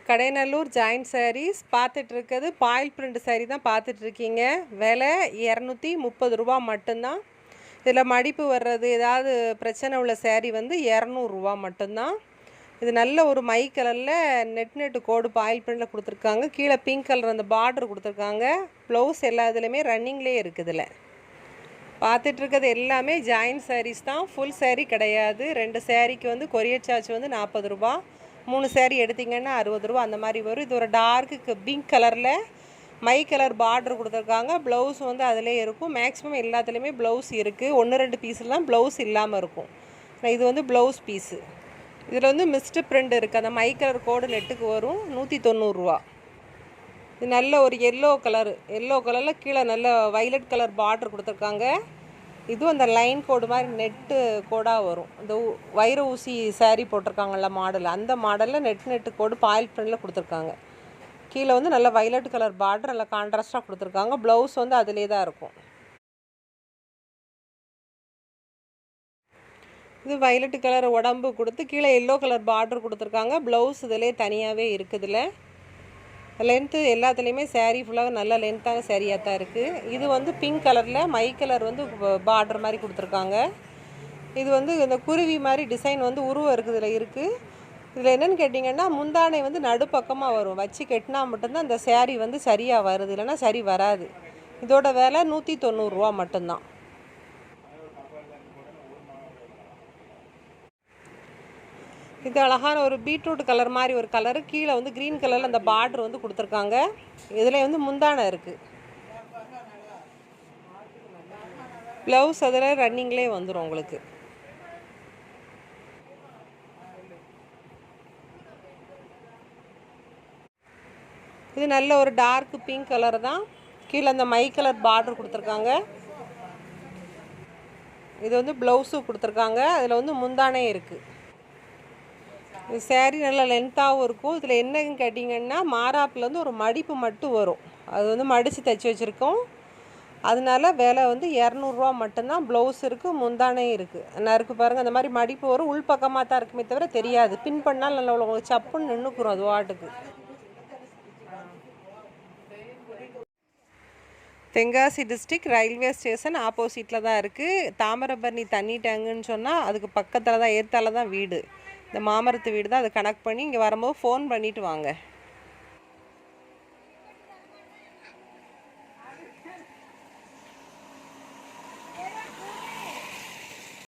Kadainallur joint saris பார்த்துட்ருக்கிறது foil print sari தான் பார்த்துட்ருக்கீங்க. விலை 230 ரூபா மட்டும்தான். இதில் மடிப்பு வர்றது ஏதாவது பிரச்சனை உள்ள சாரீ வந்து 200 ரூபா மட்டும்தான். இது நல்ல ஒரு மை கலரில் நெட்டு கோடு பாயில் பிரிண்டில் கொடுத்துருக்காங்க. கீழே பிங்க் கலர் அந்த பார்டர் கொடுத்துருக்காங்க. ப்ளவுஸ் எல்லா இதுலேயுமே ரன்னிங்லேயே இருக்குது. இதில் பார்த்துட்ருக்கிறது எல்லாமே ஜாயின்ட் சாரீஸ் தான், ஃபுல் சாரீ கிடையாது. 2 சாரீக்கு வந்து கொரியர் சார்ஜ் வந்து 40 ரூபா, 3 சாரீ எடுத்திங்கன்னா 60 ரூபா அந்த மாதிரி வரும். இது ஒரு டார்க்கு பிங்க் கலரில் மை கலர் பார்டர் கொடுத்துருக்காங்க. ப்ளவுஸ் வந்து அதிலே இருக்கும். மேக்ஸிமம் எல்லாத்துலேயுமே ப்ளவுஸ் இருக்குது. 1-2 பீஸில் தான் ப்ளவுஸ் இல்லாமல் இருக்கும். இது வந்து ப்ளவுஸ் பீஸு. இதில் வந்து மிஸ்டு பிரிண்ட் இருக்குது. அந்த மை கலர் கோடு நெட்டுக்கு வரும். 190 ரூபா. இது நல்ல ஒரு எல்லோ கலரில் கீழே நல்ல வைலட் கலர் பார்டர் கொடுத்துருக்காங்க. இதுவும் அந்த லைன் கோடு மாதிரி நெட்டு கோடாக வரும். இந்த வைர ஊசி சாரீ போட்டிருக்காங்கல்ல மாடல், அந்த மாடலில் நெட்டு கோடு பாயில் பிரிண்டில் கொடுத்துருக்காங்க. கீழே வந்து நல்ல வைலட் கலர் பார்டர் நல்லா கான்ட்ராஸ்ட்டாக கொடுத்துருக்காங்க. ப்ளவுஸ் வந்து அதிலே தான் இருக்கும். இது வைலட் கலர் உடம்பு கொடுத்து கீழே எல்லோ கலர் பார்டர் கொடுத்துருக்காங்க. ப்ளவுஸ் இதிலே தனியாகவே இருக்குதுல. லென்த்து எல்லாத்துலேயுமே சாரீ ஃபுல்லாக நல்ல லென்த்தான சாரியாக தான் இருக்குது. இது வந்து பிங்க் கலரில் மை கலர் வந்து பார்டர் மாதிரி கொடுத்துருக்காங்க. இது வந்து இந்த குருவி மாதிரி டிசைன் வந்து உருவம் இருக்குது இதில் இருக்குது. இதில் என்னென்னு கேட்டிங்கன்னா முந்தானை வந்து நடுப்பக்கமாக வரும். வச்சு கெட்டினா மட்டும்தான் இந்த சாரீ வந்து சரியாக வருது, இல்லைன்னா சரி வராது. இதோட விலை 190 ரூபா மட்டும்தான். இது அழகான ஒரு பீட்ரூட் கலர் மாதிரி ஒரு கலரு. கீழே வந்து க்ரீன் கலரில் அந்த பார்டர் வந்து கொடுத்துருக்காங்க. இதில் வந்து முந்தானை இருக்குது. ப்ளவுஸ் அதில் ரன்னிங்லேயே வந்துடும் உங்களுக்கு. இது நல்ல ஒரு டார்க் பிங்க் கலர் தான். கீழே அந்த மை கலர் பார்டர் கொடுத்துருக்காங்க. இது வந்து ப்ளவுஸும் கொடுத்துருக்காங்க. அதில் வந்து முந்தானே இருக்குது. சாரீ நல்லா லென்த்தாகவும் இருக்கும். இதில் என்னன்னு கேட்டிங்கன்னா மாராப்பில் வந்து ஒரு மடிப்பு மட்டும் வரும். அது வந்து மடித்து தைச்சி வச்சுருக்கோம். அதனால விலை வந்து 200 ரூபா மட்டும்தான். ப்ளவுஸ் இருக்குது, முந்தானே இருக்குது. நறுக்கு பாருங்கள், அந்த மாதிரி மடிப்பு வரும். உள் பக்கமாக தான் இருக்குமே தவிர தெரியாது. பின் பண்ணால் நல்லா உங்களுக்கு சப்புன்னு நின்றுக்குறோம் அது வாட்டுக்கு. தென்காசி டிஸ்ட்ரிக்ட் ரயில்வே ஸ்டேஷன் ஆப்போசிட்டில் தான் இருக்குது. தாமிரபரணி தண்ணி டேங்குன்னு சொன்னால் அதுக்கு பக்கத்தில் தான், ஏற்றால தான் வீடு. இந்த மாமரத்து வீடு தான். அதை கனெக்ட் பண்ணி இங்கே வரும்போது ஃபோன் பண்ணிவிட்டு வாங்க.